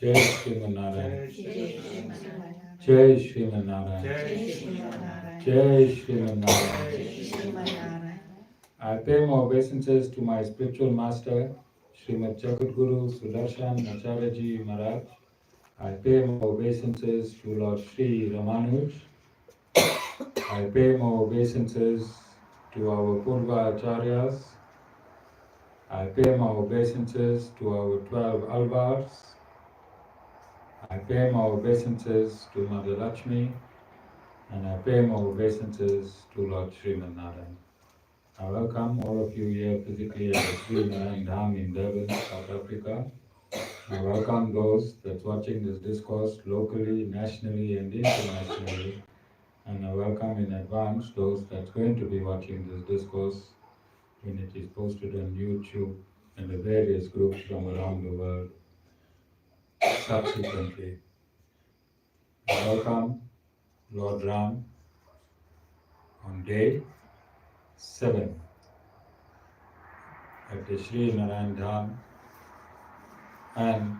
Jai Sriman Narayan. Jai Sriman Narayan. Jai Sriman Narayan. I pay my obeisances to my spiritual master, Srimad Jagadguru Sudarshan Acharya Maharaj. I pay my obeisances to Lord Sri Ramanuj. I pay my obeisances to our Purva Acharyas. I pay my obeisances to our 12 Alvars. I pay my obeisances to Mother Lakshmi, and I pay my obeisances to Lord Sriman Narayan. I welcome all of you here physically at the Sri Narayan Dham in Durban, South Africa. I welcome those that's watching this discourse locally, nationally, and internationally. And I welcome in advance those that's going to be watching this discourse when it is posted on YouTube and the various groups from around the world subsequently. I welcome Lord Ram on day 7 at the Sri Narayan Dham and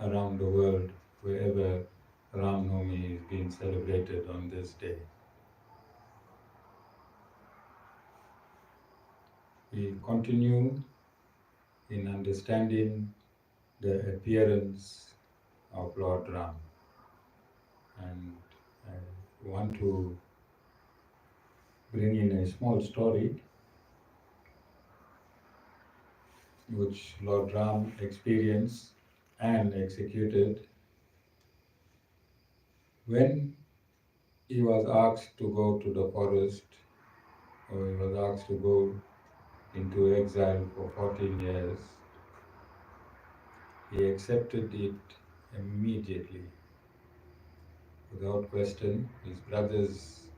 around the world wherever Ram Navami is being celebrated on this day. We continue in understanding the appearance of Lord Ram, and I want to bring in a small story which Lord Ram experienced and executed when he was asked to go to the forest, or he was asked to go into exile for 14 years. He accepted it immediately, without question. His brothers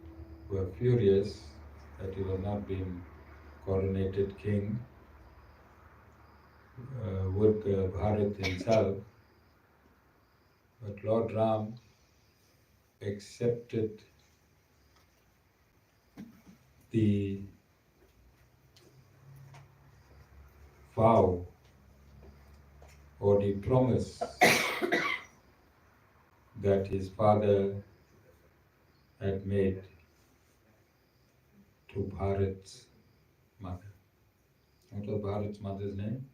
were furious that he was not being coronated king. Would Bharat himself, but Lord Ram accepted the vow or the promise that his father had made to Bharat's mother. What was Bharat's mother's name?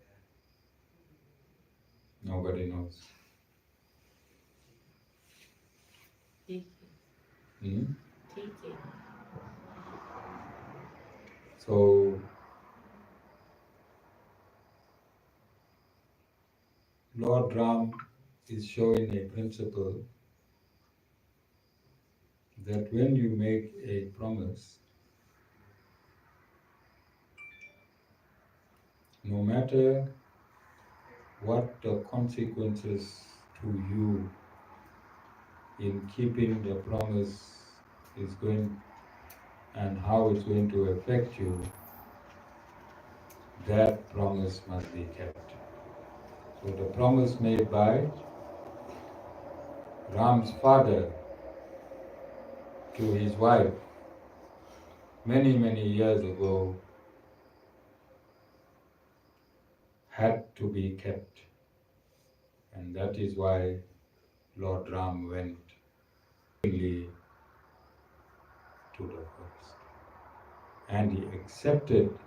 Nobody knows. Hmm? So, Lord Ram is showing a principle that when you make a promise, no matter what the consequences to you in keeping the promise is going and how it's going to affect you, that promise must be kept. So the promise made by Ram's father to his wife many years ago had to be kept. And that is why Lord Ram went willingly to the forest. And he accepted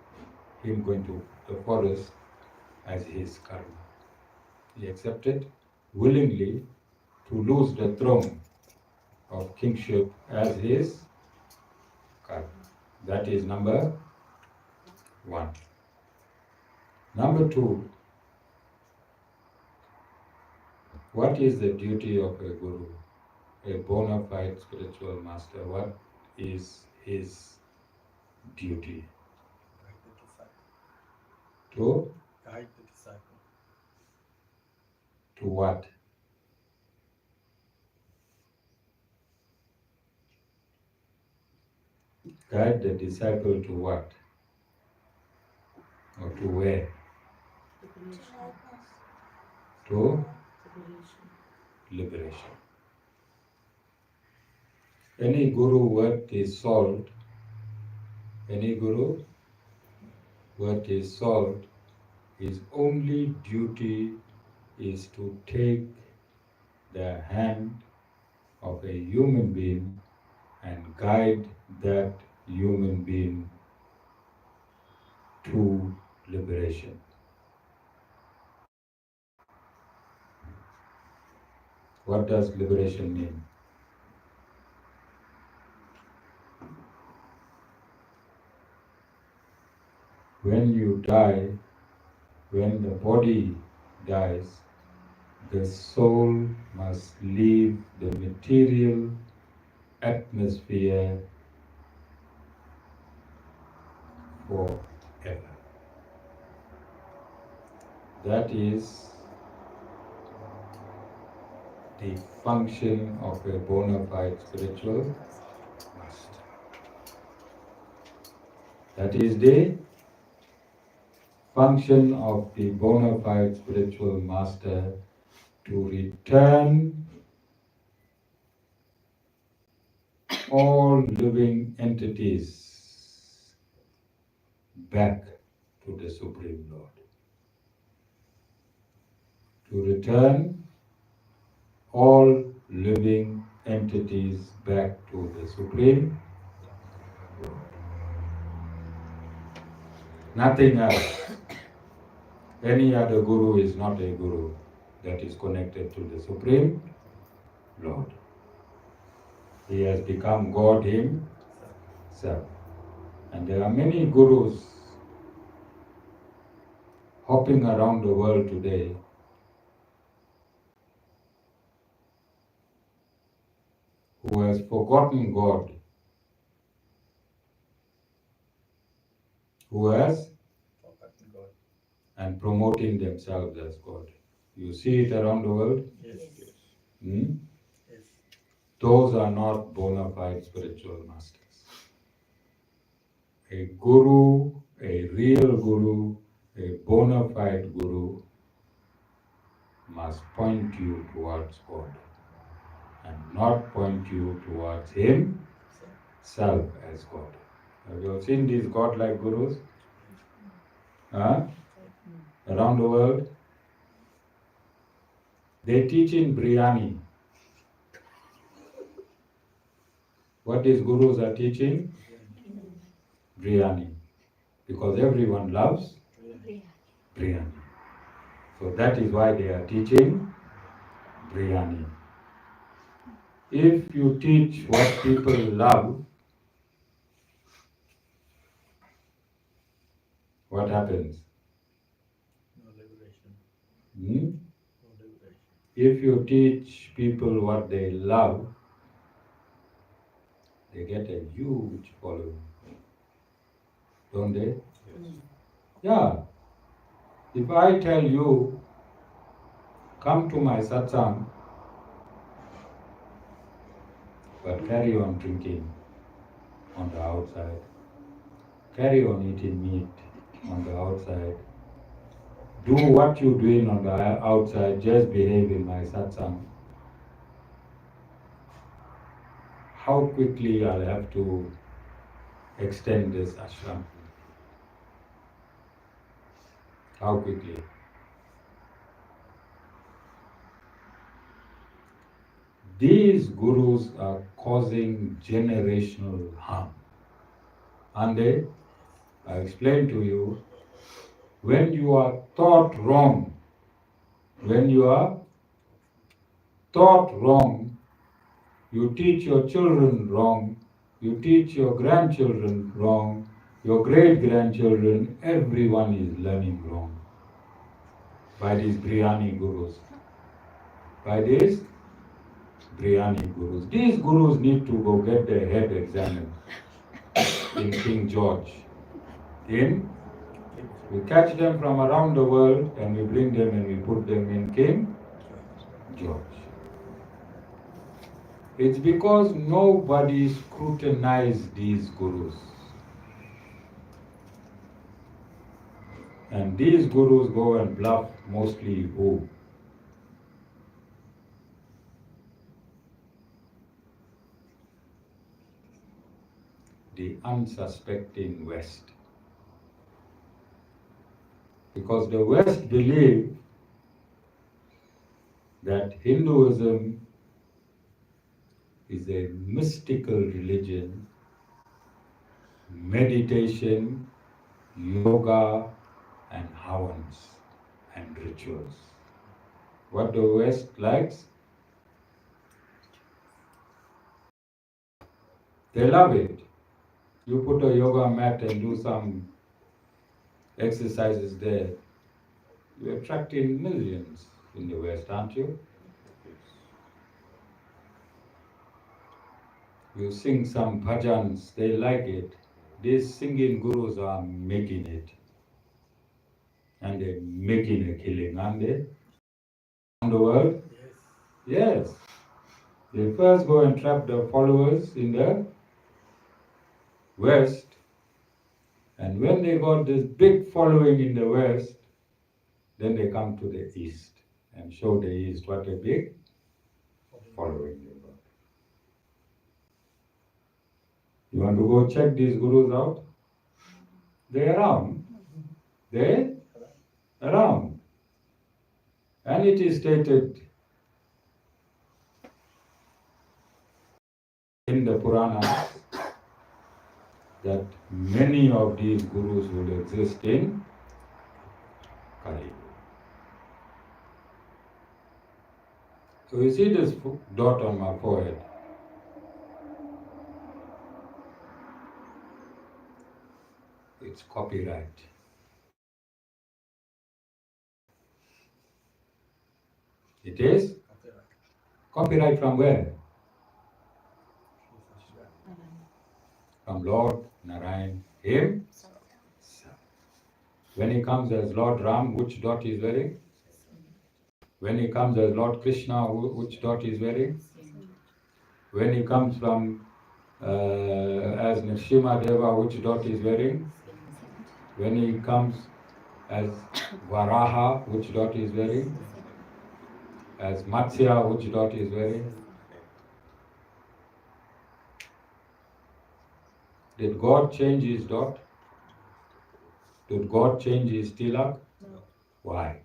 him going to the forest as his karma. He accepted willingly to lose the throne of kingship as his karma. That is number 1. Number 2, what is the duty of a guru, a bona fide spiritual master? What is his duty? To guide the disciple. To what? Guide the disciple to what? Or to where? To liberation. Any guru worth his salt, any guru worth his salt, his only duty is to take the hand of a human being and guide that human being to liberation. What does liberation mean? When you die, when the body dies, the soul must leave the material atmosphere forever. That is the function of a bona fide spiritual master. That is the function of the bona fide spiritual master, to return all living entities back to the Supreme Lord. To return all living entities back to the Supreme Lord. Nothing else. Any other guru is not a guru that is connected to the Supreme Lord. He has become God himself. And there are many gurus hopping around the world today who has forgotten God, who has and promoting themselves as God. You see it around the world? Yes. Hmm? Yes. Those are not bona fide spiritual masters. A guru, a real guru, a bona fide guru must point you towards God and not point you towards himself as God. Have you seen these God-like gurus? Huh? Around the world? They teach in biryani. What these gurus are teaching? Biryani. Because everyone loves biryani. So that is why they are teaching biryani. If you teach what people love, what happens? No liberation. Hmm? No liberation. If you teach people what they love, they get a huge following. Don't they? Yes. Yeah. If I tell you, come to my satsang, but carry on drinking on the outside, carry on eating meat on the outside, do what you're doing on the outside, just behave in my satsang, how quickly I'll have to extend this ashram? How quickly? These gurus are causing generational harm. And they, I explained to you, when you are taught wrong, when you are taught wrong, you teach your children wrong, you teach your grandchildren wrong, your great-grandchildren, everyone is learning wrong by these biryani gurus. By these biryani gurus. These gurus need to go get their head examined in King George. We catch them from around the world and we bring them and we put them in King George. It's because nobody scrutinized these gurus. And these gurus go and bluff mostly who? The unsuspecting West. Because the West believe that Hinduism is a mystical religion, meditation, yoga, and havans and rituals. What the West likes, they love it. You put a yoga mat and do some exercises there, you're attracting millions in the West, aren't you? You sing some bhajans, they like it. These singing gurus are making it. And they're making a killing, aren't they? Around the world? Yes. Yes. They first go and trap the followers in the West. And when they got this big following in the West, then they come to the East and show the East what a big following they got. You want to go check these gurus out? They're around. They're around. And it is stated in the Puranas that many of these gurus will exist in Kali. So you see this dot on my forehead. It's copyright. It is? Copyright from where? From Lord Narayan himself. When he comes as Lord Ram, which dot is wearing? When he comes as Lord Krishna, which dot is wearing? When he comes from as Nrsimha Deva, which dot is wearing? When he comes as Varaha, which dot is wearing? As Matsya, which dot is wearing? Did God change his dot? Did God change his tilak? No. Why?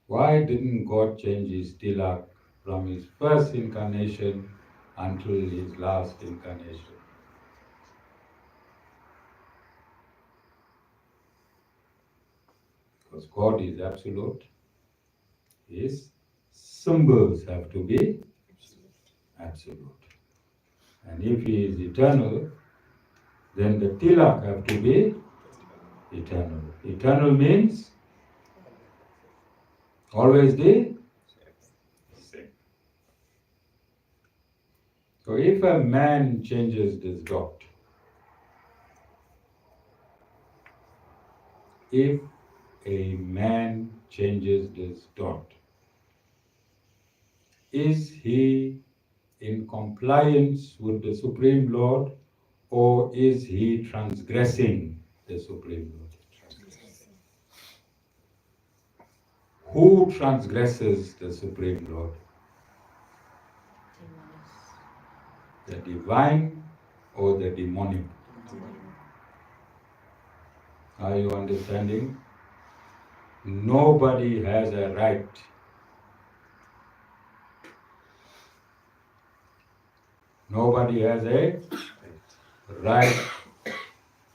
Why didn't God change his tilak from his first incarnation until his last incarnation? Because God is absolute. His symbols have to be absolute. And if he is eternal, then the tilak have to be eternal. Eternal means always the same. So if a man changes this dot, if a man changes this dot, is he in compliance with the Supreme Lord, or is he transgressing the Supreme Lord? Who transgresses the Supreme Lord? The divine or the demonic? Are you understanding? Nobody has a right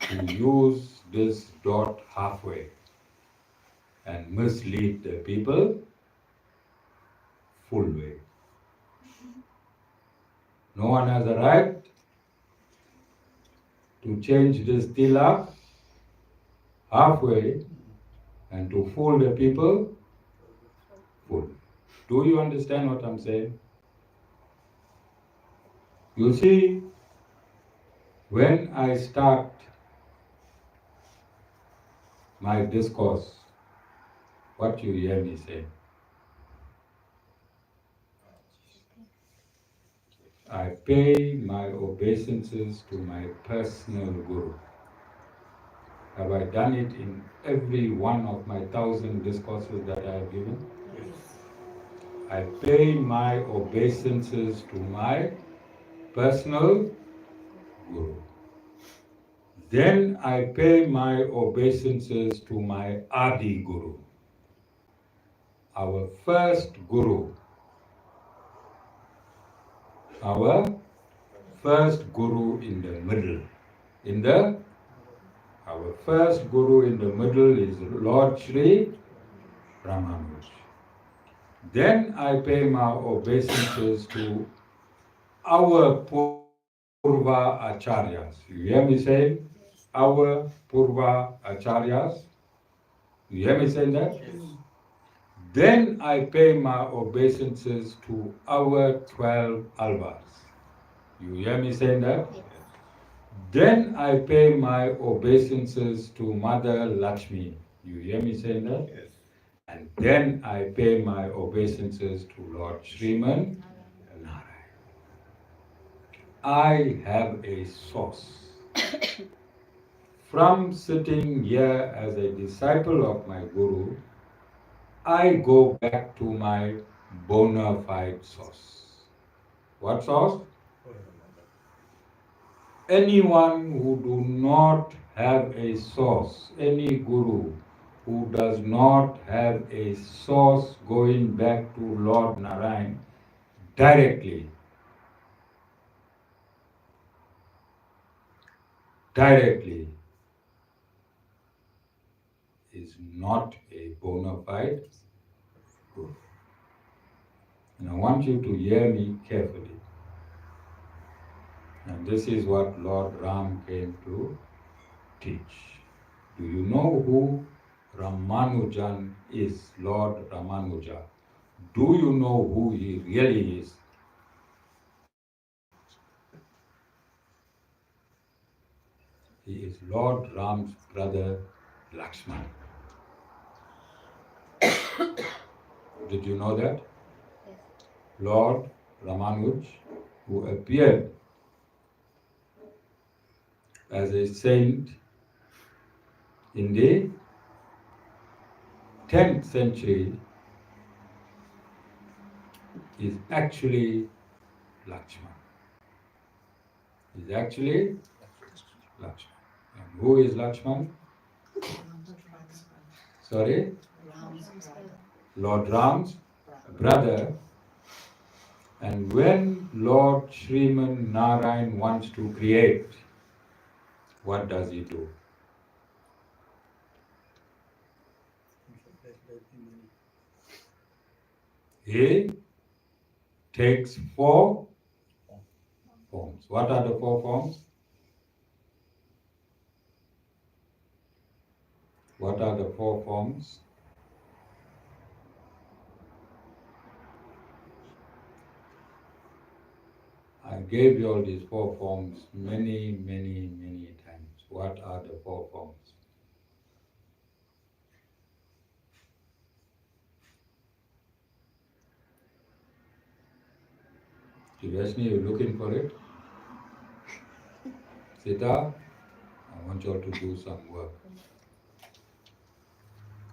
to use this dot halfway and mislead the people full way. No one has a right to change this tilak halfway and to fool the people full. Do you understand what I'm saying? You see, when I start my discourse, what you hear me say, I pay my obeisances to my personal guru. Have I done it in every one of my 1,000 discourses that I have given? Yes. I pay my obeisances to my personal guru. Then I pay my obeisances to my Adi Guru, our first Guru, our first Guru in the middle. In the Our first Guru in the middle is Lord Sri Ramanuj. Then I pay my obeisances to our Purva Acharyas. You hear me saying? Our Purva Acharyas. You hear me saying that? Then I pay my obeisances to our 12 Alvas. You hear me saying that? Then I pay my obeisances to Mother Lakshmi. You hear me saying that? And then I pay my obeisances to Lord Sriman Narayan. I have a source. From sitting here as a disciple of my Guru, I go back to my bona fide source. What source? Anyone who do not have a source, any Guru who does not have a source going back to Lord Narayan directly, is not a bona fide Guru. And I want you to hear me carefully. And this is what Lord Ram came to teach. Do you know who Ramanujan is, Lord Ramanuja? Do you know who he really is? He is Lord Ram's brother Lakshman. Did you know that? Lord Ramanuj, who appeared as a saint in the 10th century, is actually Lakshman. Is actually Lakshman. And who is Lakshman? Sorry? Lord Ram's brother. And when Lord Sriman Narayan wants to create, what does he do? He takes 4 forms. What are the 4 forms? What are the 4 forms? I gave you all these 4 forms many times. What are the 4 forms? Seriously, you're looking for it? Sita, I want you all to do some work.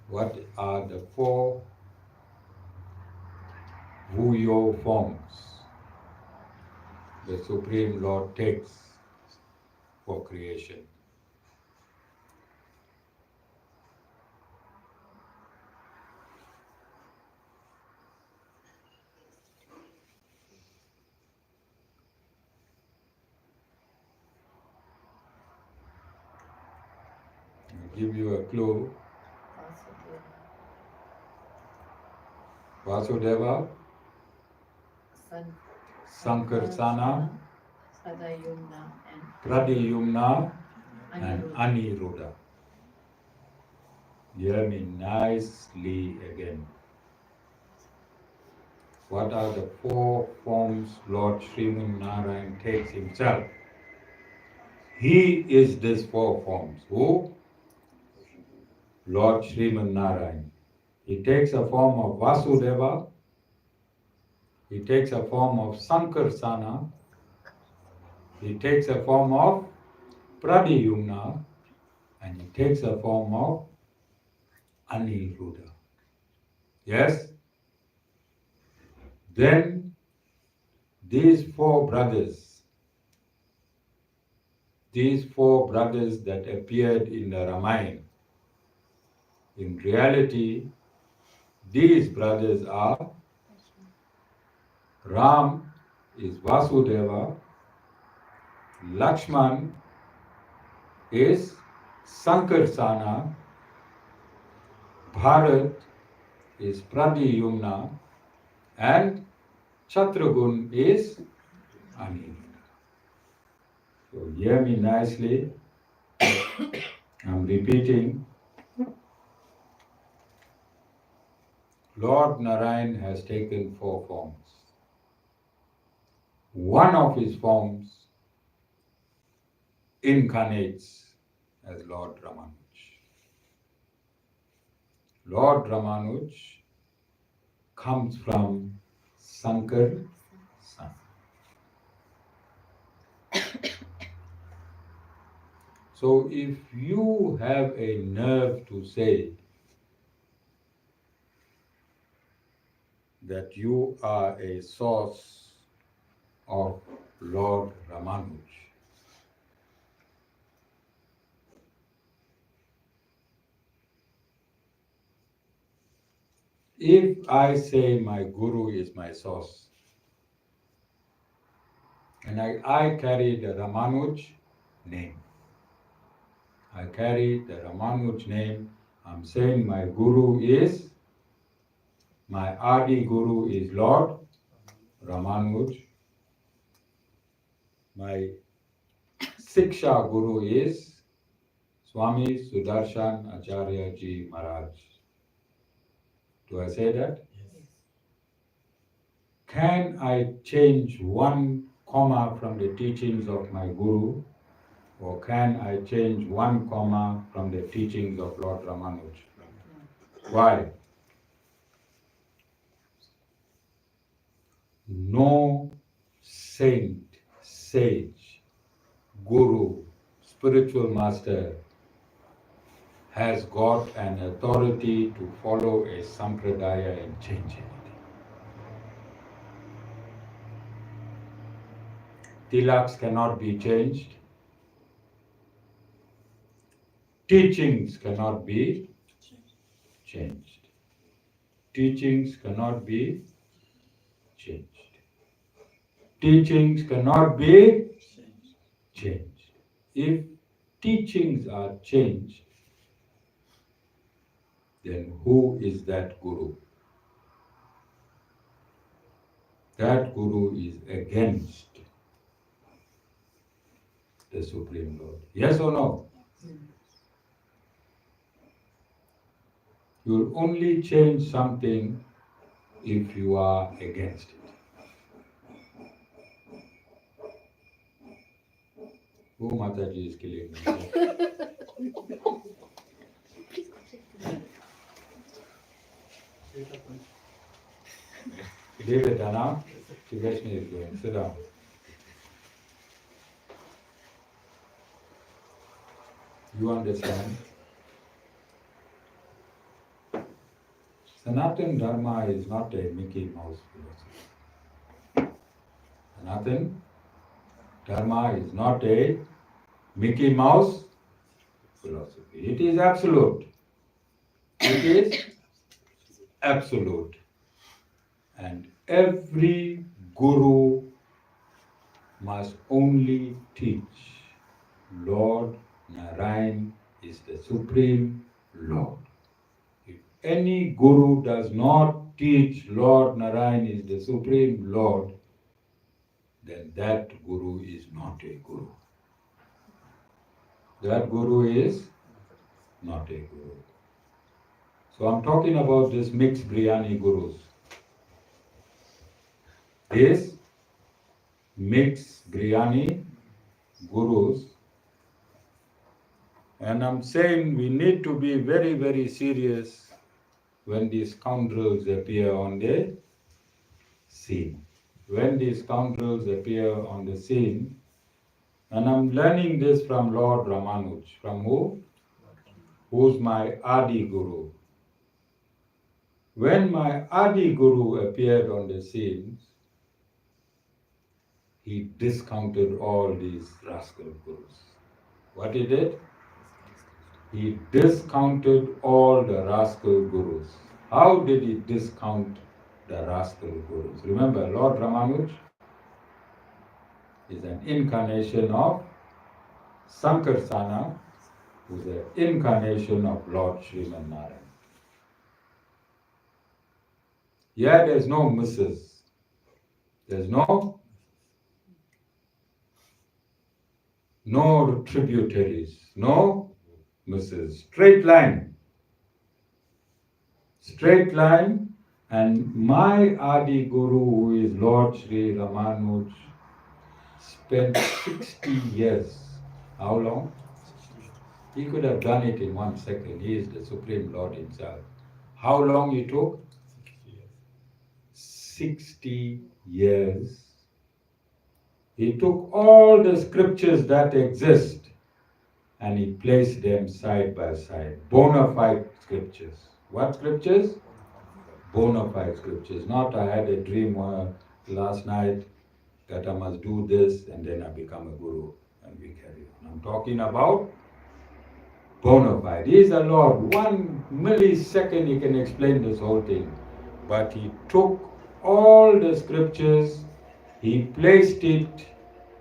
What are the 4 Vuyo forms the Supreme Lord takes for creation? I'll give you a clue. Vasudeva, Sankarsana, Pradiyumna, and Aniruddha. Hear me nicely again. What are the 4 forms Lord Sriman Narayan takes himself? He is these 4 forms. Who? Lord Sriman Narayan. He takes a form of Vasudeva, he takes a form of Sankarsana, he takes a form of Pradiyumna, and he takes a form of Aniruddha. Yes? Then these 4 brothers these four brothers that appeared in the Ramayana. In reality, these brothers are Ram is Vasudeva, Lakshman is Sankarsana, Bharat is Pradyumna, and Chatragun is Anil. So hear me nicely. I'm repeating. Lord Narayan has taken four forms. One of his forms incarnates as Lord Ramanuj. Lord Ramanuj comes from Sankar San. So if you have a nerve to say that you are a source of Lord Ramanuj, if I say my Guru is my source, and I carry the Ramanuj name, I carry the Ramanuj name, I'm saying my Guru is, my Adi Guru is Lord Ramanuj, my Siksha Guru is Swami Sudarshan Acharya Ji Maharaj. Do I say that? Yes. Can I change one comma from the teachings of my Guru, or can I change one comma from the teachings of Lord Ramanuj? Why? No saint, sage, guru, spiritual master has got an authority to follow a sampradaya and change it. Tilaks cannot be changed. Teachings cannot be changed. Teachings cannot be changed. Teachings cannot be changed. If teachings are changed, then who is that Guru? That Guru is against the Supreme Lord. Yes or no? You'll only change something if you are against it. Who Mataji is killing me? Leave it, Anna. Suggestion is going. Sit down. You understand? Sanatana Dharma is not a Mickey Mouse philosophy. Sanatana Dharma is not a Mickey Mouse philosophy. It is absolute. It is absolute. And every guru must only teach Lord Narayan is the Supreme Lord. If any guru does not teach Lord Narayan is the Supreme Lord, then that guru is not a guru. That guru is not a guru. So I'm talking about this mixed biryani gurus. These mixed biryani gurus. And I'm saying we need to be very, very serious when these scoundrels appear on the scene. When these scoundrels appear on the scene, and I'm learning this from Lord Ramanuj. From who? Who's my Adi Guru. When my Adi Guru appeared on the scene, he discounted all these rascal gurus. What he did? He discounted all the rascal gurus. How did he discount the rascal gurus? Remember, Lord Ramanuj is an incarnation of Sankarsana, who is an incarnation of Lord Sriman Narayan. Yeah, there's no misses. There's no tributaries, no misses. Straight line. Straight line. And my Adi Guru, who is Lord Sri Ramanuj, spent 60 years. How long? He could have done it in 1 second. He is the Supreme Lord himself. How long it took? 60 years. He took all the scriptures that exist and he placed them side by side. Bona fide scriptures. What scriptures? Bona fide scriptures. Not I had a dream last night that I must do this and then I become a guru and we carry on. I'm talking about bona fide. He is the Lord. 1 millisecond he can explain this whole thing. But he took all the scriptures, he placed it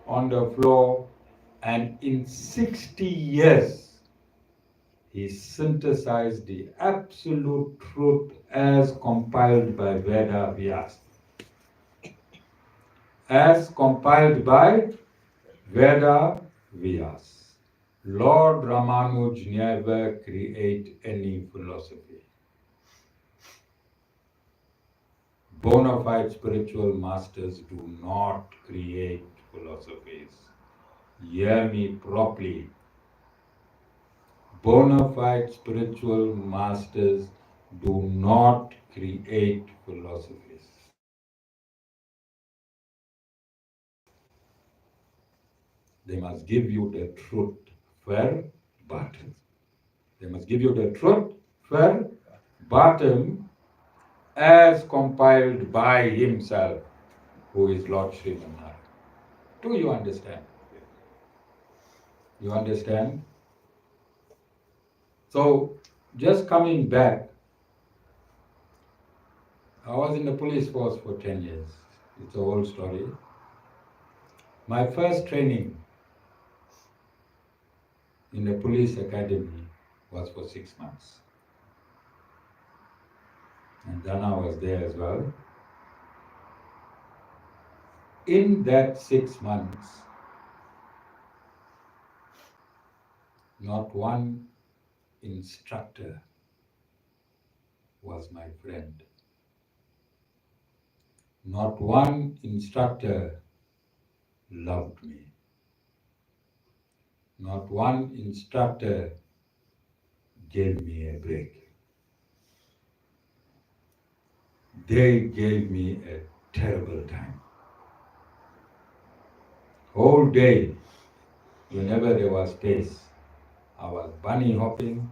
on the floor, and in 60 years he synthesized the absolute truth as compiled by Veda Vyas. As compiled by Veda Vyas. Lord Ramanuj never create any philosophy. Bona fide spiritual masters do not create philosophies. Hear me properly. Bona fide spiritual masters do not create philosophies. They must give you the truth, fair bottom. They must give you the truth, fair bottom, as compiled by himself, who is Lord Sriman Narayan. Do you understand? You understand? So, just coming back, I was in the police force for 10 years. It's a whole story. My first training in the police academy was for 6 months. And Dana was there as well. In that 6 months, not one instructor was my friend. Not one instructor loved me. Not one instructor gave me a break. They gave me a terrible time. Whole day, whenever there was space, I was bunny hopping,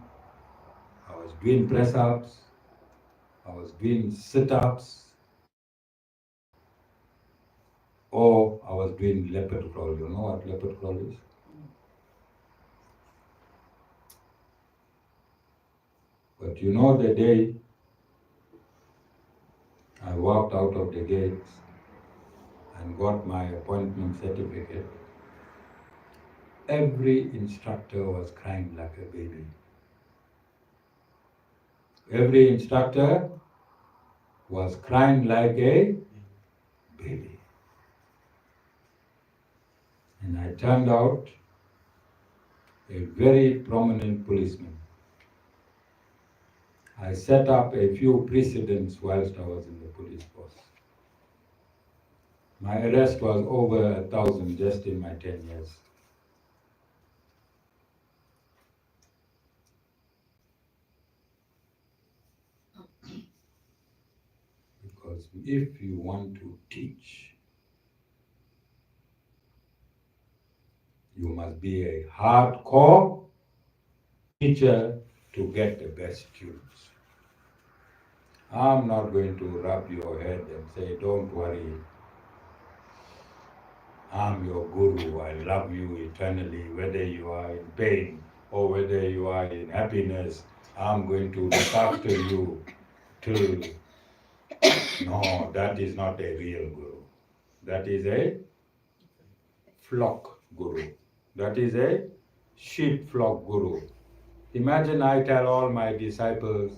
I was doing press-ups, I was doing sit-ups, or I was doing leopard crawl. You know what leopard crawl is? But you know the day I walked out of the gates and got my appointment certificate, every instructor was crying like a baby. Every instructor was crying like a baby. And I turned out a very prominent policeman. I set up a few precedents whilst I was in the police force. My arrest was over 1,000 just in my 10 years. Because if you want to teach, you must be a hardcore teacher to get the best students. I'm not going to rub your head and say, don't worry. I'm your guru. I love you eternally, whether you are in pain or whether you are in happiness. I'm going to look after you till. No, that is not a real guru. That is a flock guru. That is a sheep flock guru. Imagine I tell all my disciples,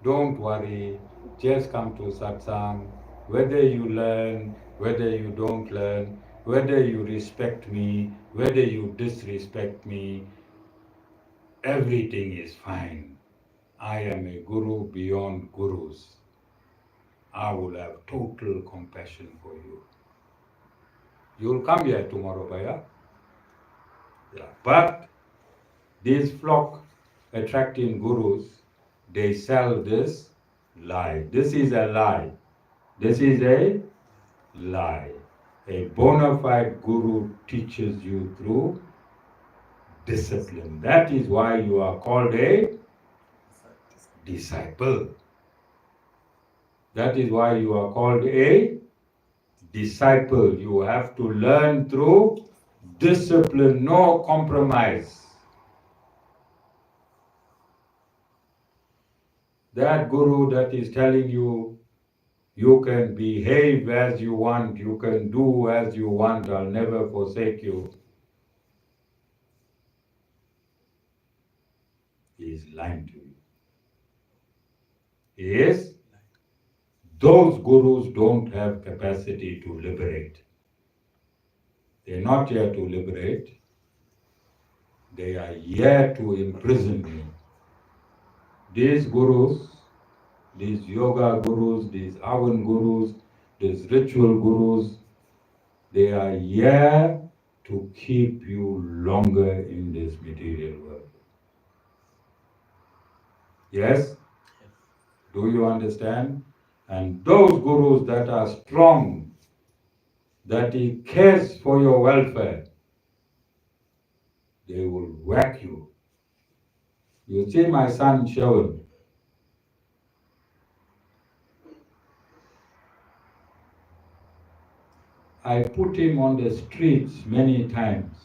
don't worry, just come to satsang. Whether you learn, whether you don't learn, whether you respect me, whether you disrespect me, everything is fine. I am a guru beyond gurus. I will have total compassion for you. You'll come here tomorrow, Baya. Yeah. But these flock attracting gurus, they sell this lie. This is a lie. This is a lie. A bona fide guru teaches you through discipline. That is why you are called a disciple. That is why you are called a disciple. You have to learn through discipline, no compromise. That guru that is telling you you can behave as you want, you can do as you want, I'll never forsake you, he is lying to you. Yes, those gurus don't have capacity to liberate. They're not here to liberate. They are here to imprison me. These gurus, these yoga gurus, these Avan gurus, these ritual gurus, they are here to keep you longer in this material world. Yes? Do you understand? And those gurus that are strong, that he cares for your welfare, they will whack you. You see my son Shawan. I put him on the streets many times.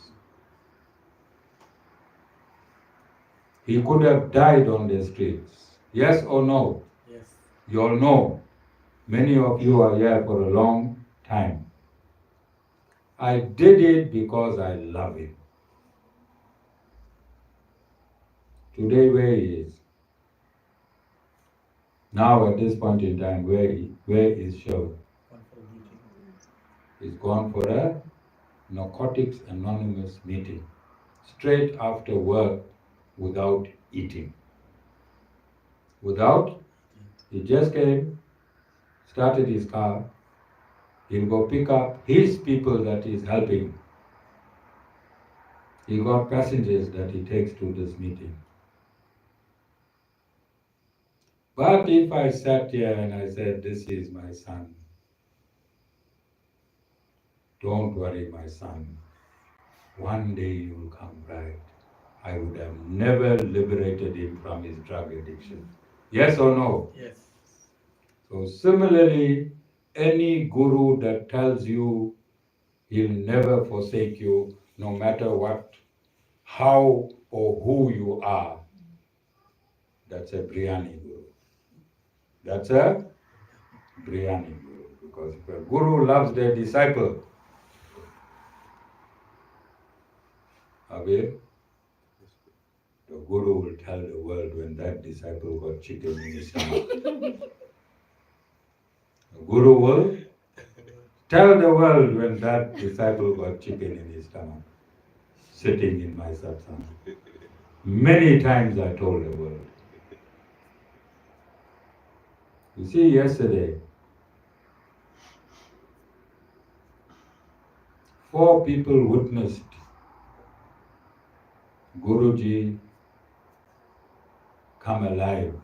He could have died on the streets. Yes or no? Yes. You all know. Many of you are here for a long time. I did it because I love him. Today, where he is? Now, at this point in time, where is Shawan? He's gone for a Narcotics Anonymous meeting, straight after work, without eating. He just came, started his car, he'll go pick up his people that he's helping. He got passengers that he takes to this meeting. But if I sat here and I said, this is my son, don't worry, my son, one day you will come right, I would have never liberated him from his drug addiction. Yes or no? Yes. So similarly, any guru that tells you he'll never forsake you, no matter what, how or who you are, that's a Briani guru. That's a Briani guru. Because if a guru loves their disciple, Abir, the guru will tell the world when that disciple got chicken in his stomach. The guru will tell the world when that disciple got chicken in his stomach, sitting in my satsang. Many times I told the world. You see, yesterday, 4 people witnessed Guruji come alive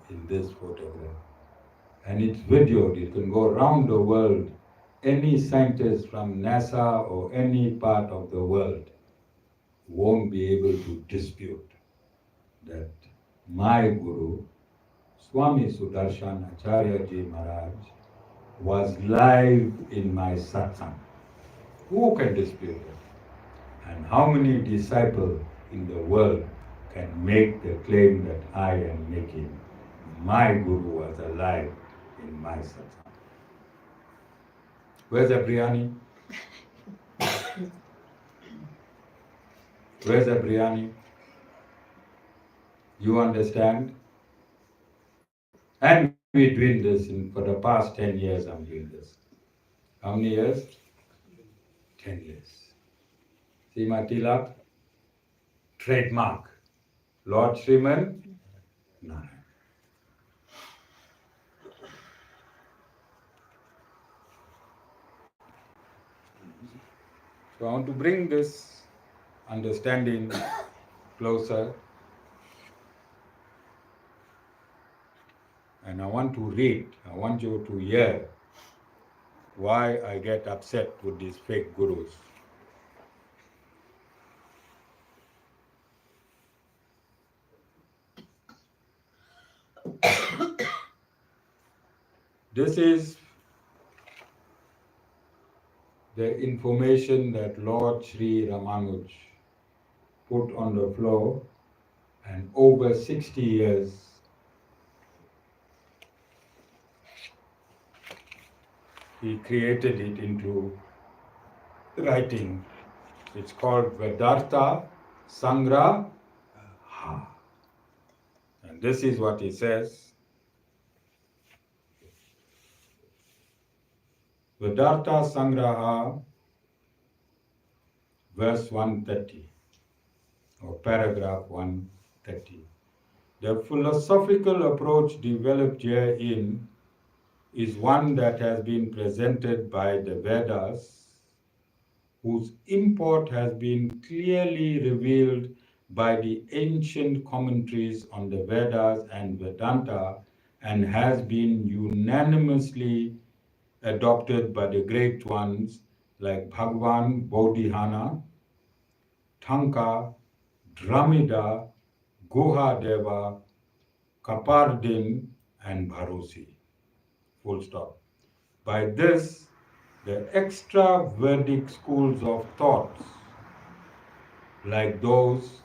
in this photograph. And it's videoed, it can go around the world. Any scientist from NASA or any part of the world won't be able to dispute that my Guru, Swami Sudarshan Acharya Ji Maharaj, was live in my satsang. Who can dispute it? And how many disciples in the world can make the claim that I am making? My Guru was alive in my satsang. Where's the biryani? Where's the biryani? You understand? And we're doing this for the past 10 years. I'm doing this. How many years? 10 years. See my tilak? Trademark. Lord Sriman Narayan. So I want to bring this understanding closer. And I want to read, I want you to hear why I get upset with these fake gurus. This is the information that Lord Sri Ramanuj put on the floor, and over 60 years he created it into writing. It's called Vedartha Sangraha. And this is what he says. Vedartha Sangraha, verse 130, or paragraph 130. The philosophical approach developed herein is one that has been presented by the Vedas, whose import has been clearly revealed by the ancient commentaries on the Vedas and Vedanta, and has been unanimously adopted by the great ones like Bhagwan Bodhidharma, Thanka, Dramida, Guhadeva, Kapardin, and Bharosi. Full stop. By this, the extra Vedic schools of thoughts, like those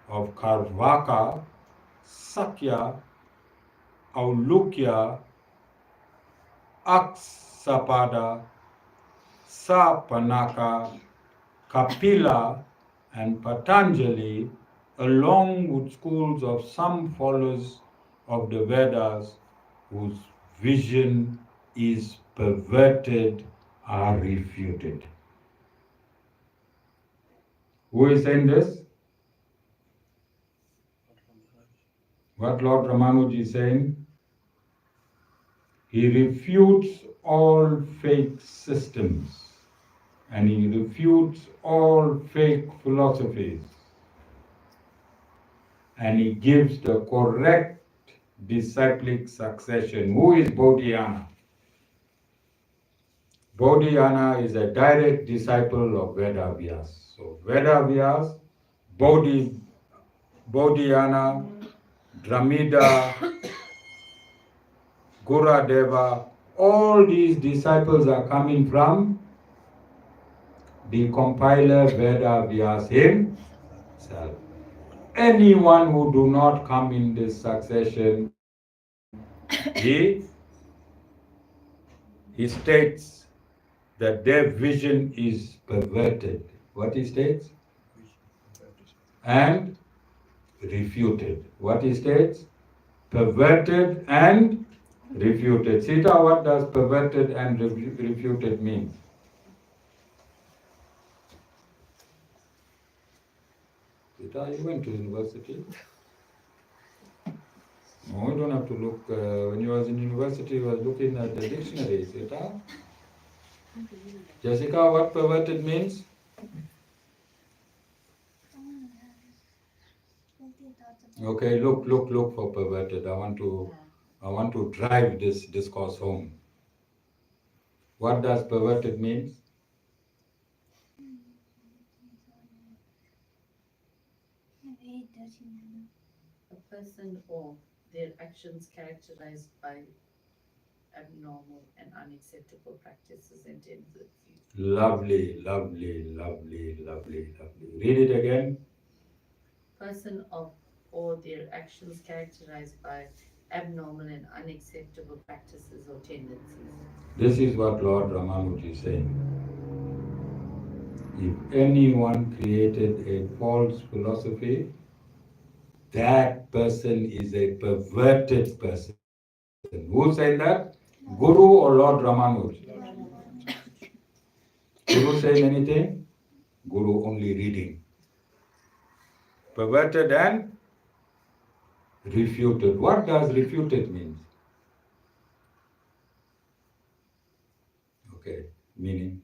of Karvaka, Sakya, Aulukya, Aksapada, Sapanaka, Kapila, and Patanjali, along with schools of some followers of the Vedas whose vision is perverted, are refuted. Who is saying this? What Lord Ramanuj is saying? He refutes all fake systems and he refutes all fake philosophies, and he gives the correct disciplic succession. Who is Bodhidharma? Bodhidharma is a direct disciple of Vedavyas. So Vedavyas, Bodhidharma, Dramida, Guradeva, all these disciples are coming from the compiler Vedavyas himself. Anyone who do not come in this succession, he states that their vision is perverted. What he states? And refuted. What he states? Perverted and refuted. Sita, what does perverted and refuted mean? Sita, you went to university? No, you don't have to look. When you was in university, you was looking at the dictionary, Sita. Jessica, what perverted means? Okay, look for perverted. I want to drive this discourse home. What does perverted mean? A person or their actions characterized by abnormal and unacceptable practices and tendencies. Lovely, lovely, lovely, lovely, lovely. Read it again. Person of or their actions characterized by abnormal and unacceptable practices or tendencies. This is what Lord Ramanuja is saying. If anyone created a false philosophy, that person is a perverted person. Who said that? Guru or Lord Ramanuja? Guru saying anything? Guru only reading. Perverted and refuted. What does refuted mean? Okay, meaning.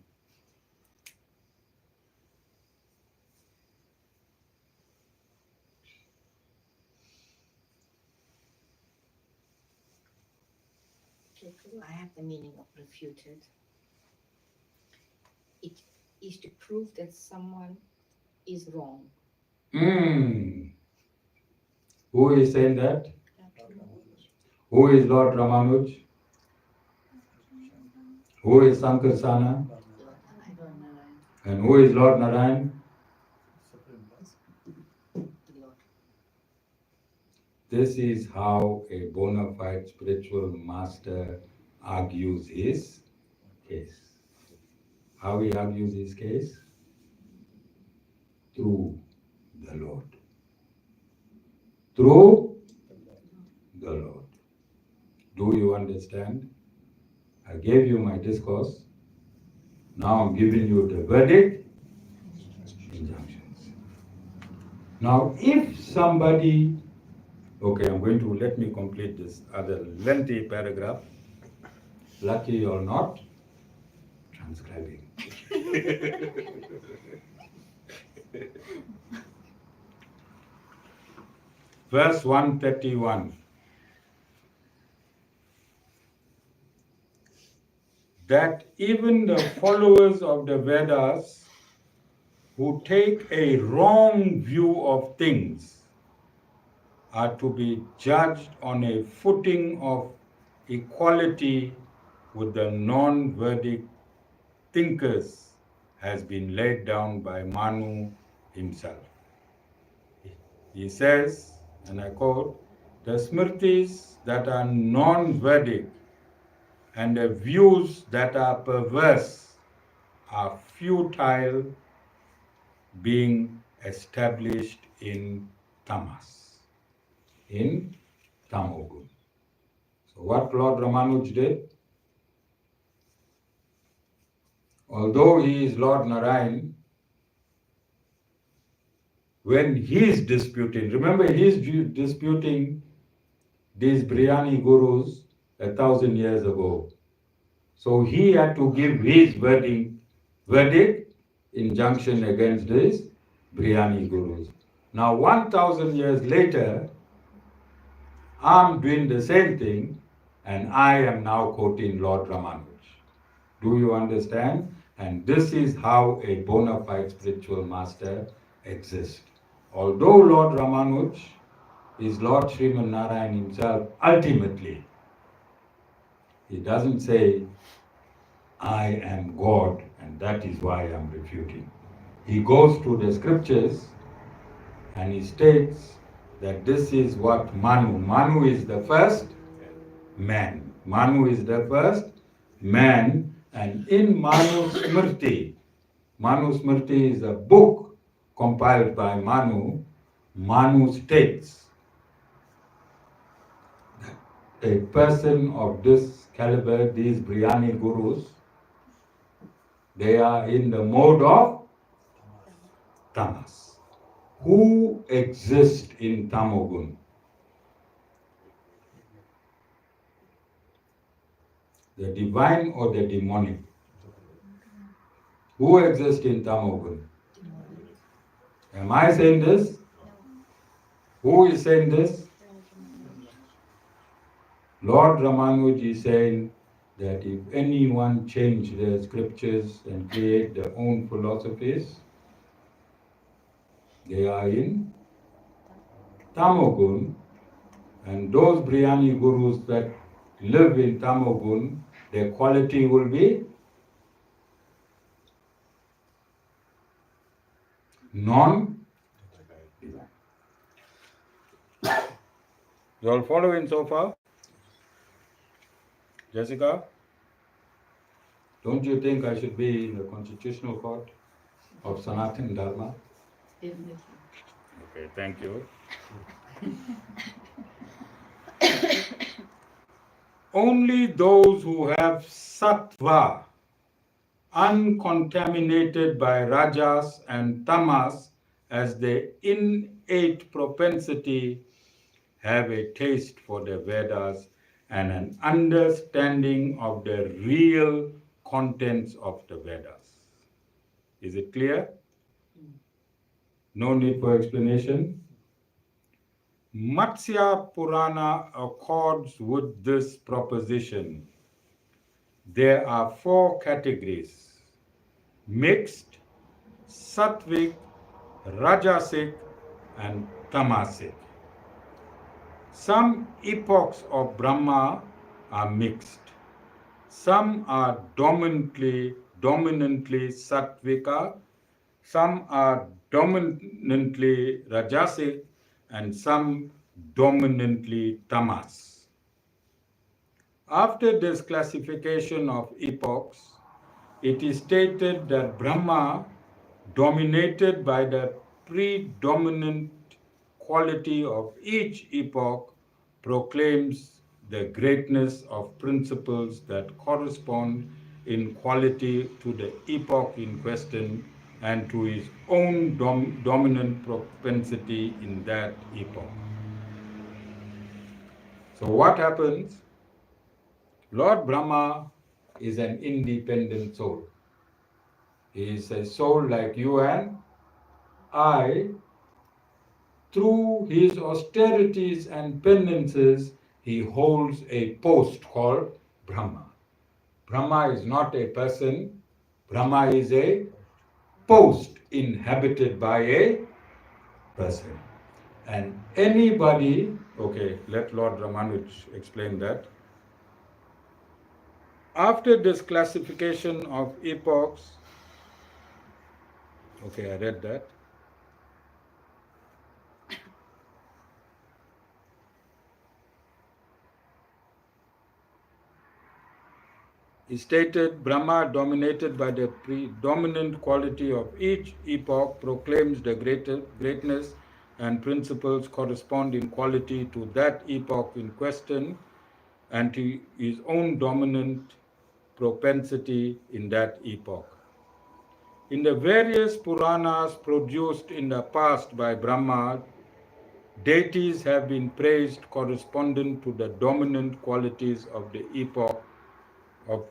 I have the meaning of refuted. It is to prove that someone is wrong. Who is saying that? Who is Lord Ramanuj? Who is Sankarsana? Lord Narayan. And who is Lord Narayan? Supreme The Lord. This is how a bona fide spiritual master argues his case. How he argues his case? Through the Lord. Through the Lord. Do you understand? I gave you my discourse. Now I'm giving you the verdict, injunctions. Now, if somebody, okay, I'm going to let me complete this other lengthy paragraph. Lucky or not, transcribing. Verse 131. That even the followers of the Vedas who take a wrong view of things are to be judged on a footing of equality with the non-verdict thinkers has been laid down by Manu himself. He says, and I quote, the smritis that are non-verdict and the views that are perverse are futile, being established in tamas, in tamogun. So what Lord Ramanuj did, although he is Lord Narayan, when he is disputing, remember he is disputing these Briani gurus 1,000 years ago. So he had to give his verdict, injunction against these Briani gurus. Now 1,000 years later, I'm doing the same thing and I am now quoting Lord Ramanuj. Do you understand? And this is how a bona fide spiritual master exists. Although Lord Ramanuj is Lord Sriman Narayan himself, ultimately, he doesn't say, I am God and that is why I'm refuting. He goes to the scriptures and he states that this is what Manu is the first man. Manu is the first man, and in Manu Smriti is a book compiled by Manu states that a person of this caliber, these Briani gurus, they are in the mode of tamas. Who exist in tamogun? The divine or the demonic? Who exists in tamogun? Am I saying this? Who is saying this? Lord Ramanuj is saying that if anyone change the scriptures and create their own philosophies, they are in tamogun, and those Briani gurus that live in Tamogun, their quality will be non-divine. You all following so far? Jessica? Don't you think I should be in the constitutional court of Sanatana Dharma? Definitely. Okay, thank you. Only those who have sattva, uncontaminated by rajas and tamas as their innate propensity, have a taste for the Vedas and an understanding of the real contents of the Vedas. Is it clear? No need for explanation. Matsya Purana accords with this proposition. There are 4 categories: mixed, sattvic, rajasic, and tamasic. Some epochs of Brahma are mixed. Some are dominantly sattvika, some are dominantly rajasic, and some dominantly tamas. After this classification of epochs, it is stated that Brahma, dominated by the predominant quality of each epoch, proclaims the greatness of principles that correspond in quality to the epoch in question and to his own dominant propensity in that epoch. So what happens? Lord Brahma is an independent soul. He is a soul like you and I. Through his austerities and penances, he holds a post called Brahma. Brahma is not a person. Brahma is a post inhabited by a person. And anybody, okay, let Lord Ramanuj explain that. After this classification of epochs, okay, I read that. He stated, Brahma, dominated by the predominant quality of each epoch, proclaims the greatness and principles correspond in quality to that epoch in question and to his own dominant propensity in that epoch. In the various Puranas produced in the past by Brahma, deities have been praised corresponding to the dominant qualities of the epoch of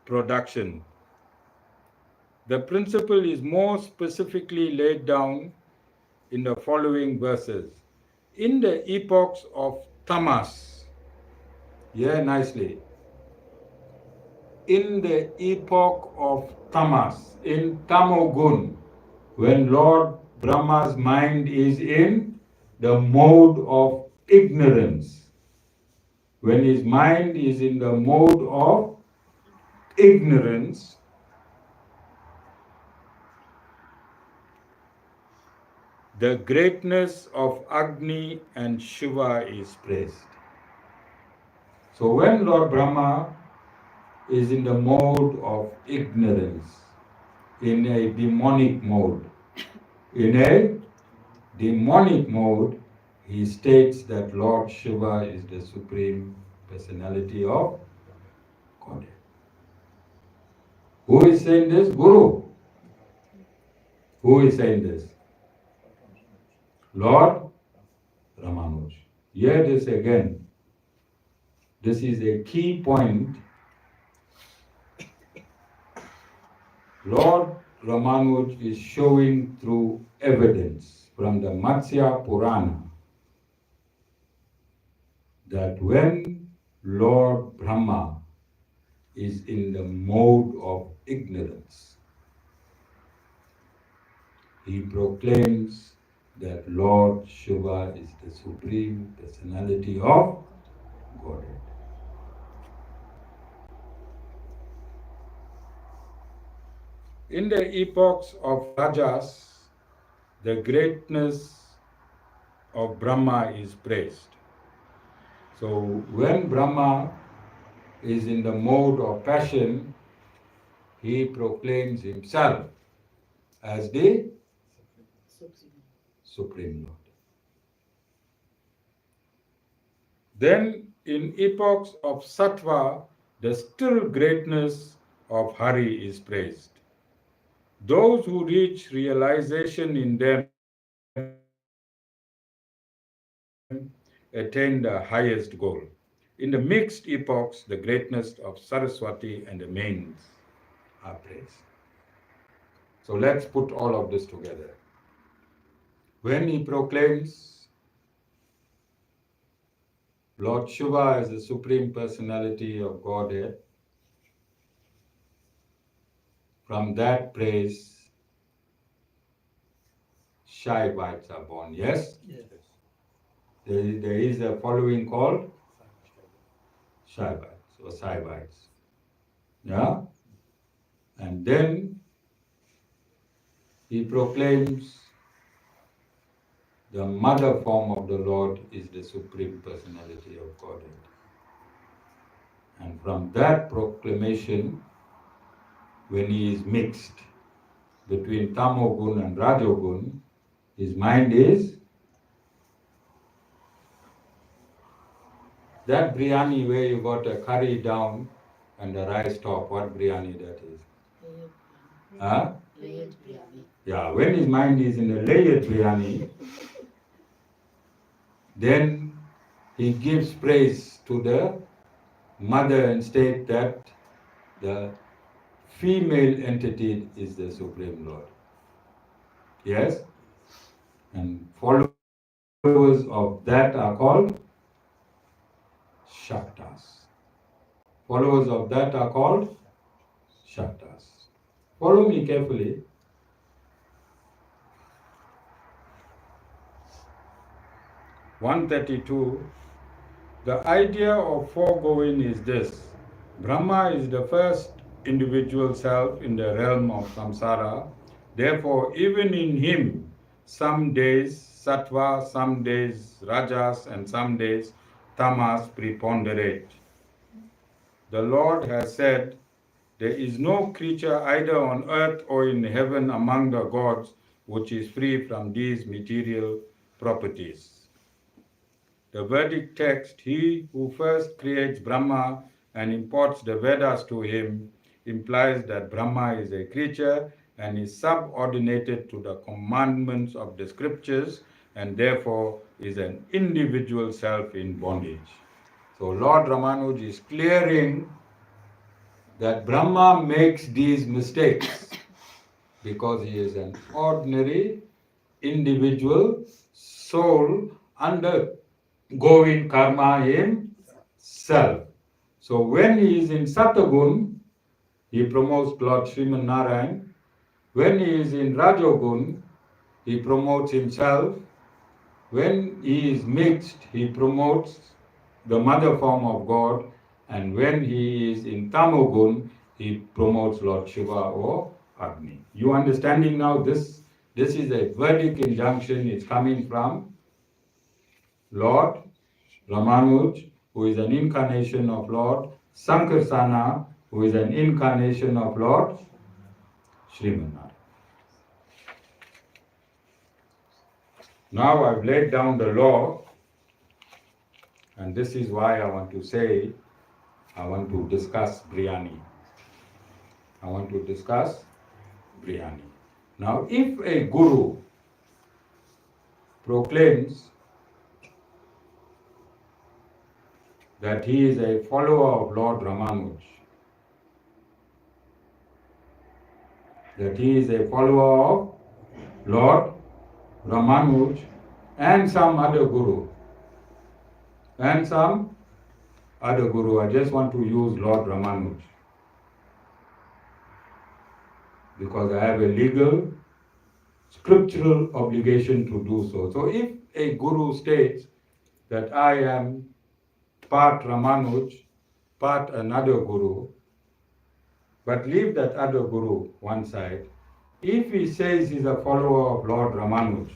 production. The principle is more specifically laid down in the following verses. In the epochs of Tamas, yeah, nicely. In the epoch of Tamas, in Tamogun, when Lord Brahma's mind is in the mode of ignorance, when his mind is in the mode of ignorance, the greatness of Agni and Shiva is praised. So when Lord Brahma is in the mode of ignorance, in a demonic mode, he states that Lord Shiva is the Supreme Personality of Godhead. Who is saying this? Guru. Who is saying this? Lord Ramanuj. Hear this again. This is a key point. Lord Ramanuj is showing through evidence from the Matsya Purana that when Lord Brahma is in the mode of ignorance, he proclaims that Lord Shiva is the Supreme Personality of Godhead. In the epochs of Rajas, the greatness of Brahma is praised. So when Brahma is in the mode of passion, he proclaims himself as the Supreme Lord. Then in epochs of Sattva, the still greatness of Hari is praised. Those who reach realization in them attain the highest goal. In the mixed epochs, the greatness of Saraswati and the mains are praised. So let's put all of this together. When he proclaims Lord Shiva as the Supreme Personality of Godhead, from that praise, Shaivites are born. Yes? Yes. There is a following called Shaivites or Saivites. Yeah? And then he proclaims the mother form of the Lord is the Supreme Personality of Godhead. And from that proclamation, when he is mixed between Tamogun and Rajogun, his mind is that biryani where you got a curry down and the rice top. What biryani that is? Huh? Layered biryani. Yeah, when his mind is in a layered biryani, then he gives praise to the mother and state that the female entity is the Supreme Lord. Yes? And followers of that are called Shaktas. Followers of that are called Shaktas. Follow me carefully. (132). The idea of foregoing is this. Brahma is the first individual self in the realm of samsara. Therefore, even in him, some days sattva, some days rajas, and some days tamas preponderate. The Lord has said, there is no creature either on earth or in heaven among the gods which is free from these material properties. The Vedic text, he who first creates Brahma and imports the Vedas to him, implies that Brahma is a creature and is subordinated to the commandments of the scriptures and therefore is an individual self in bondage. So Lord Ramanuj is clearing that Brahma makes these mistakes because he is an ordinary individual soul undergoing karma himself. So when he is in Satagun, he promotes Lord Sriman Narayan. When he is in Rajogun, he promotes himself. When he is mixed, he promotes the mother form of God. And when he is in Tamogun, he promotes Lord Shiva or Agni. You understanding now? This is a Vedic injunction. It's coming from Lord Ramanuj, who is an incarnation of Lord Sankarsana, who is an incarnation of Lord Srimanarayan. Now I've laid down the law, and this is why I want to say, I want to discuss biryani. I want to discuss biryani. Now, if a guru proclaims that he is a follower of Lord Ramanuj, that he is a follower of Lord Ramanuj and some other guru, I just want to use Lord Ramanuj because I have a legal, scriptural obligation to do so. So if a guru states that I am part Ramanuj, part another guru, but leave that other guru one side. If he says he's a follower of Lord Ramanuj,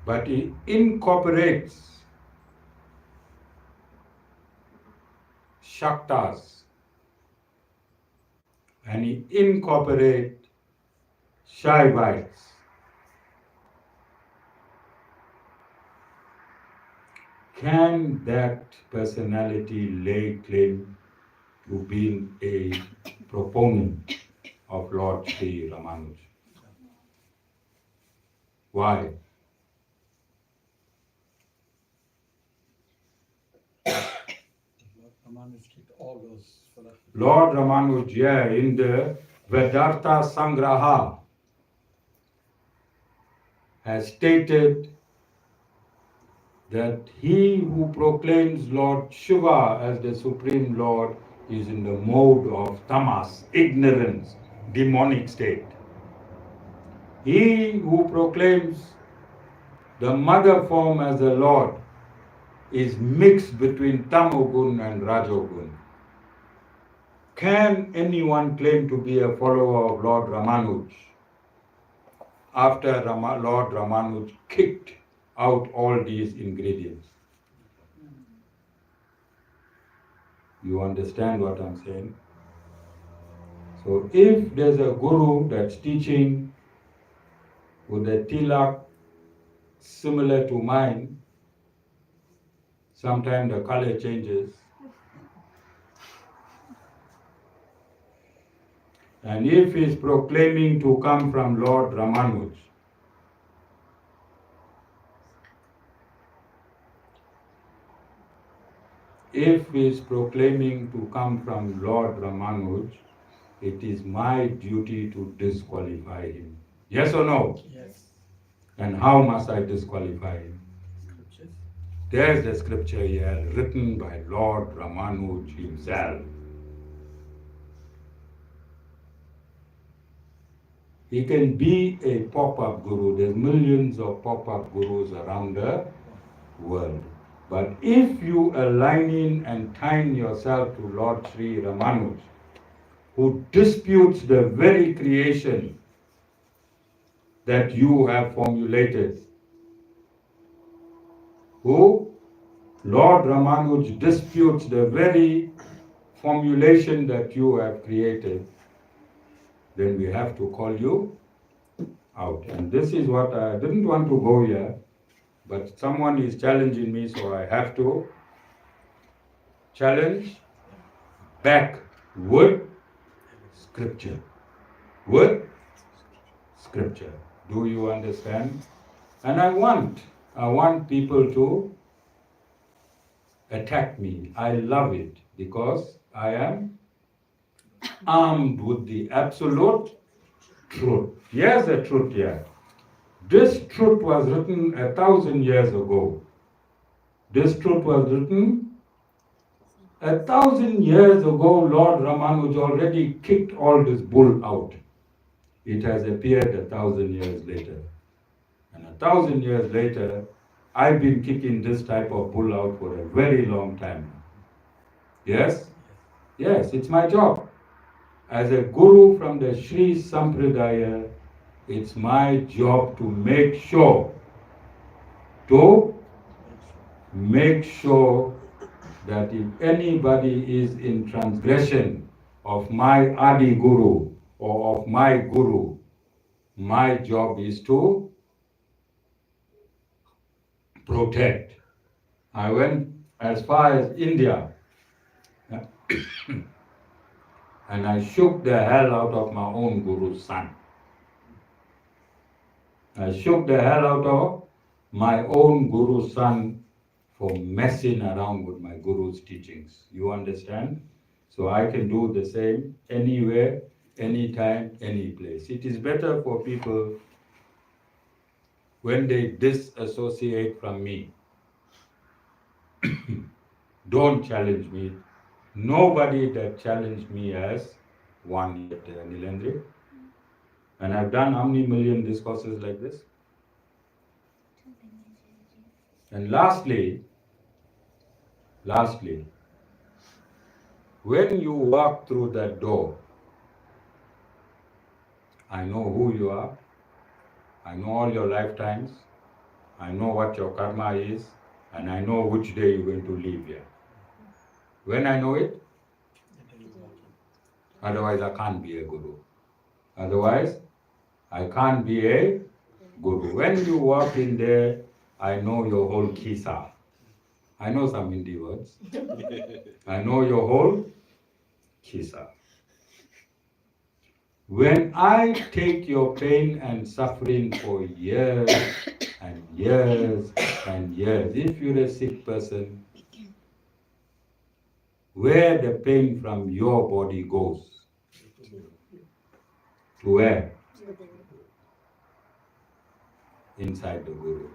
but he incorporates Shaktas and he incorporates Shaivites, can that personality lay claim to being a proponent of Lord Sri Ramanuj? Why? Lord Ramanuj did all those philosophies. Lord Ramanuj, yeah, in the Vedartha Sangraha has stated that he who proclaims Lord Shiva as the Supreme Lord is in the mode of tamas, ignorance, demonic state. He who proclaims the mother form as the Lord is mixed between tamogun and rajogun. Can anyone claim to be a follower of Lord Ramanuj after Lord Ramanuj kicked out all these ingredients? You understand what I'm saying? So if there's a guru that's teaching with a tilak similar to mine, sometimes the color changes. And if he's proclaiming to come from Lord Ramanuj, if he's proclaiming to come from Lord Ramanuj, it is my duty to disqualify him. Yes or no? Yes. And how must I disqualify him? Scriptures. There's the scripture here written by Lord Ramanuj himself. He can be a pop-up guru. There's millions of pop-up gurus around the world. But if you align and tying yourself to Lord Sri Ramanuj, who disputes the very creation that you have formulated, who? Lord Ramanuj disputes the very formulation that you have created, then we have to call you out. And this is what I didn't want to go here, but someone is challenging me, so I have to challenge back with scripture. With scripture. Do you understand? And I want people to attack me. I love it because I am armed with the absolute truth. Here's the truth here. This truth was written 1,000 years ago. This truth was written 1,000 years ago. Lord Ramanuj already kicked all this bull out. It has appeared 1,000 years later. And 1,000 years later, I've been kicking this type of bull out for a very long time. Yes? Yes, it's my job. As a guru from the Sri Sampradaya, it's my job to make sure that if anybody is in transgression of my Adi Guru or of my Guru, my job is to protect. I went as far as India and I shook the hell out of my own Guru's son. I shook the hell out of my own Guru's son for messing around with my Guru's teachings. You understand? So I can do the same anywhere, anytime, any place. It is better for people when they disassociate from me. Don't challenge me. Nobody that challenged me has won yet, Nilendra. And I've done how many million discourses like this? And lastly, when you walk through that door, I know who you are, I know all your lifetimes, I know what your karma is, and I know which day you're going to leave here. When I know it, otherwise I can't be a guru. Otherwise, I can't be a guru. When you walk in there, I know your whole kisa. I know some Hindi words. I know your whole kisa. When I take your pain and suffering for years and years and years, if you're a sick person, where the pain from your body goes, to where? Inside the guru.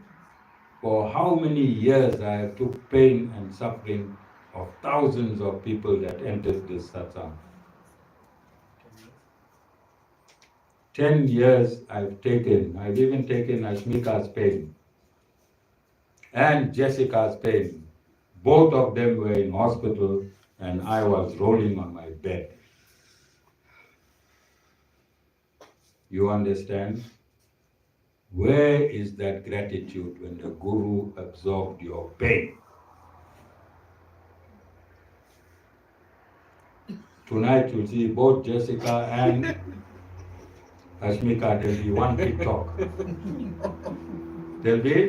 For how many years I have took pain and suffering of thousands of people that entered this satsang. 10 years I've even taken Ashmika's pain and Jessica's pain. Both of them were in hospital and I was rolling on my bed. You understand? Where is that gratitude when the Guru absorbed your pain? Tonight you see both Jessica and Ashmika, there'll be one TikTok. There'll be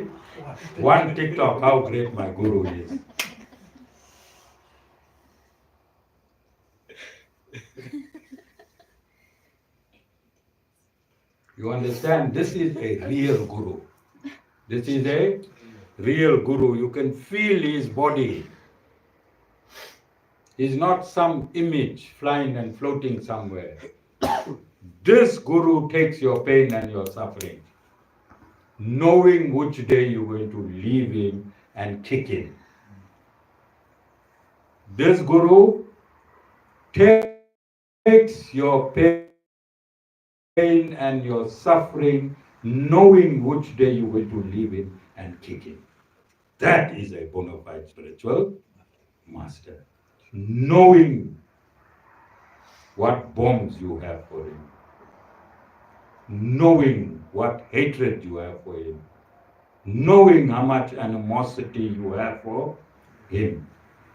one TikTok, how great my Guru is. You understand? This is a real Guru. This is a real Guru. You can feel his body. He's not some image flying and floating somewhere. This Guru takes your pain and your suffering, knowing which day you're going to leave him and kick him. This Guru takes your pain and your suffering, knowing which day you're going to leave him and kick him. That is a bona fide spiritual master. Knowing what bombs you have for him, knowing what hatred you have for him, knowing how much animosity you have for him.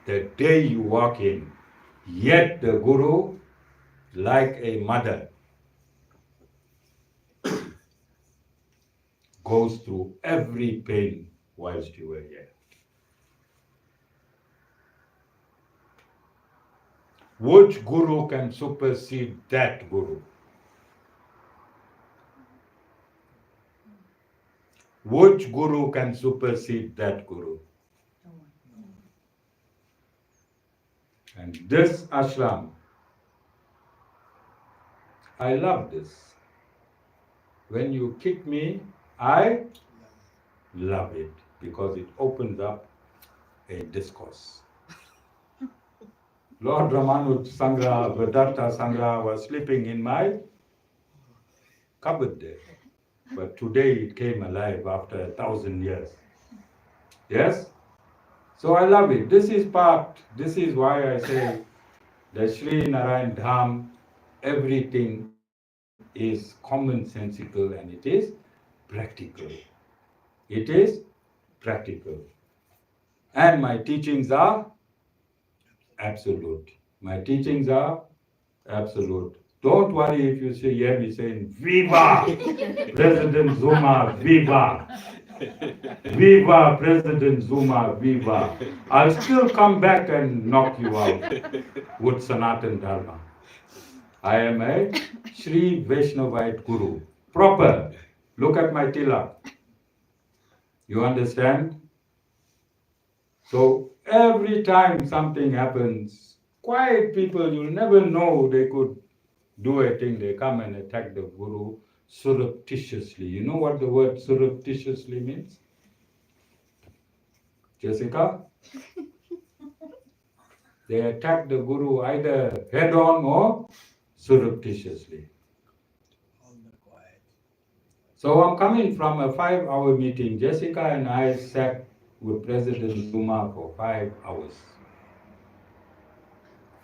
The day you walk in, yet the Guru, like a mother, goes through every pain whilst you were here. Which Guru can supersede that Guru? Which Guru can supersede that Guru? And this ashram, I love this. When you kick me, I love it because it opens up a discourse. Lord Ramanuj Sangha, Vedanta Sangha was sleeping in my cupboard there. But today it came alive after 1,000 years. Yes? So I love it. This is why I say the Sri Narayan Dham, everything is commonsensical and it is practical. It is practical. And my teachings are absolute. My teachings are absolute. Don't worry if you hear me saying, Viva President Zuma, Viva! Viva President Zuma, Viva! I'll still come back and knock you out with Sanatan Dharma. I am a Sri Vaishnavite Guru. Proper. Look at my tilak. You understand? So every time something happens, quiet people, you'll never know they could do a thing. They come and attack the Guru surreptitiously. You know what the word surreptitiously means? Jessica? They attack the Guru either head on or surreptitiously. So I'm coming from a 5-hour meeting. Jessica and I sat with President Zuma for 5 hours.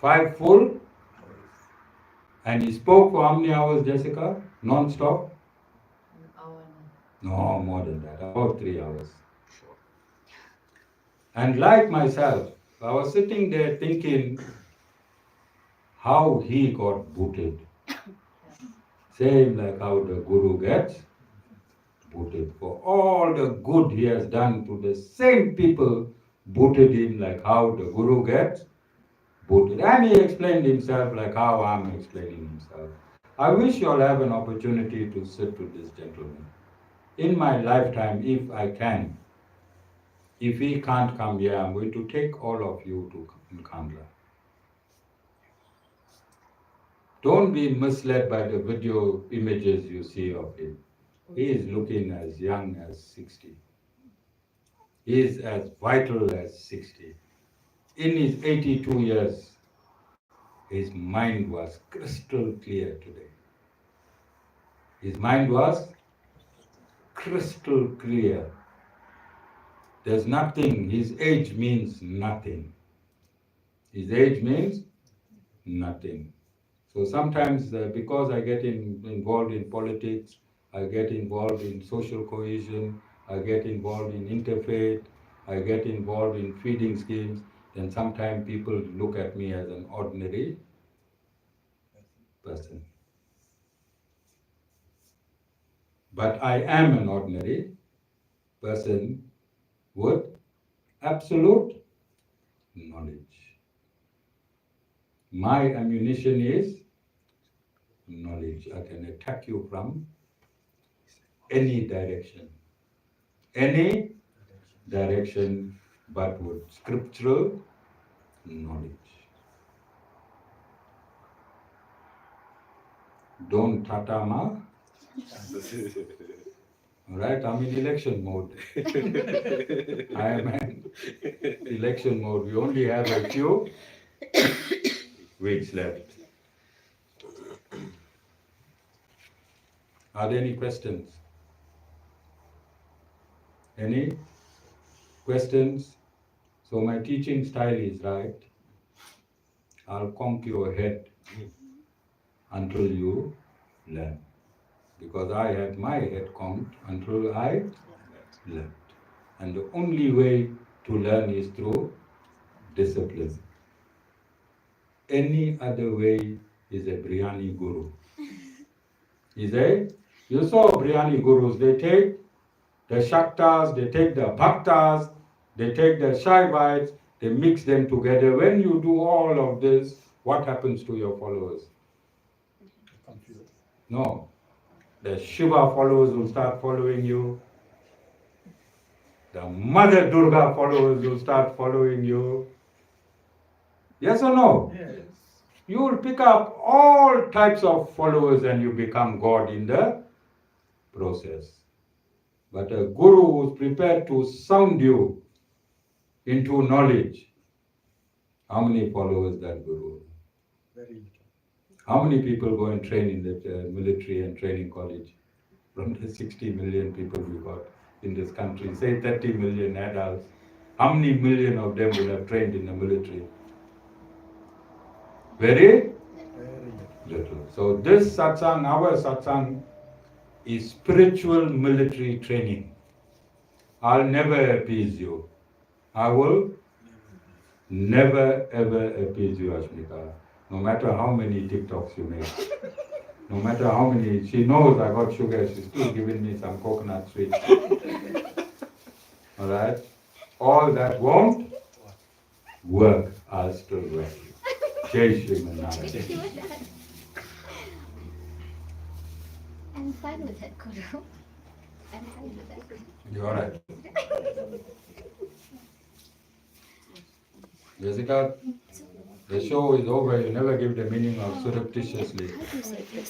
5 full, and he spoke for how many hours, Jessica? Non-stop? An hour No, more than that, about 3 hours. And like myself, I was sitting there thinking how he got booted. Same like how the Guru gets booted. For all the good he has done to the same people, booted him like how the Guru gets booted. And he explained himself like how I'm explaining himself. I wish you all have an opportunity to sit with this gentleman. In my lifetime, if I can, if he can't come here, I'm going to take all of you to Kandla. Don't be misled by the video images you see of him. He is looking as young as 60. He is as vital as 60. In his 82 years, his mind was crystal clear today. His mind was crystal clear. There's nothing, his age means nothing. His age means nothing. So sometimes, because I get involved in politics, I get involved in social cohesion, I get involved in interfaith, I get involved in feeding schemes, then sometimes people look at me as an ordinary person. But I am an ordinary person with absolute knowledge. My ammunition is knowledge. I can attack you from any direction. Any direction, but with scriptural knowledge. Don't tatama. Alright, I'm in election mode. I am in election mode. We only have a few weeks left. Are there any questions? Any questions? So my teaching style is right. I'll conk your head until you learn. Because I had my head conked until I learned. And the only way to learn is through discipline. Any other way is a biryani guru. You saw biryani gurus, they take the Shaktas, they take the Bhaktas, they take the Shaivites, they mix them together. When you do all of this, what happens to your followers? Confused. No. The Shiva followers will start following you. The Mother Durga followers will start following you. Yes or no? Yes. You will pick up all types of followers and you become God in the process. But a guru who is prepared to sound you into knowledge, how many followers that guru? Very little. How many people go and train in the military and training college? From the 60 million people we got in this country, say 30 million adults, how many million of them will have trained in the military? Very little. So this satsang, our satsang, is spiritual military training. I'll never appease you. I will never ever appease you, Ashmita. No matter how many TikToks you make. No matter how many, she knows I got sugar, she's still giving me some coconut sweets. Alright? All that won't work, I'll still work. Jai Shri Narayan. I'm fine with that, Guru. I'm fine with that. You alright? Jessica, the show is over. You never give the meaning of surreptitiously. How do you say this?